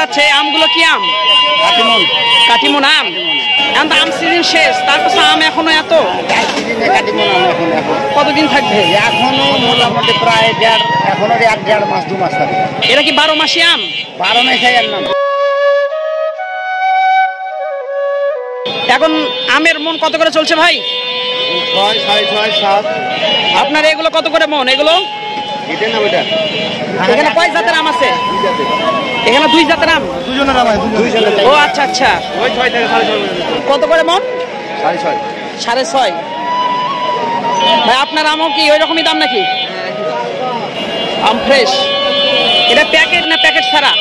আচ্ছা, এই আমগুলো কি আম? কাটিমন আম। এখন তো আম সিজন শেষ, তারপর আম এখনো এত কতদিন থাকবে? এখনো মোটামুটি প্রায় এখনো 1-1.5 মাস 2 মাস থাকবে। এটা কি 12 মাসি আম? 12 মাসে এর নাম। এখন আমের মন কত করে চলছে ভাই? 6, 6.5, 7। আপনার এগুলো কত করে মন? এগুলো এখানে কয় জাতের আম আছে? এখানে 2 জাতের আম। দুজনের আম, দুজনের। ও আচ্ছা আচ্ছা। কত করে মন? 6.5। 6.5। ভাই আপনার আমও কি ওই রকমই দাম নাকি? আম ফ্রেশ। এটা প্যাকেট না প্যাকেট ছাড়া?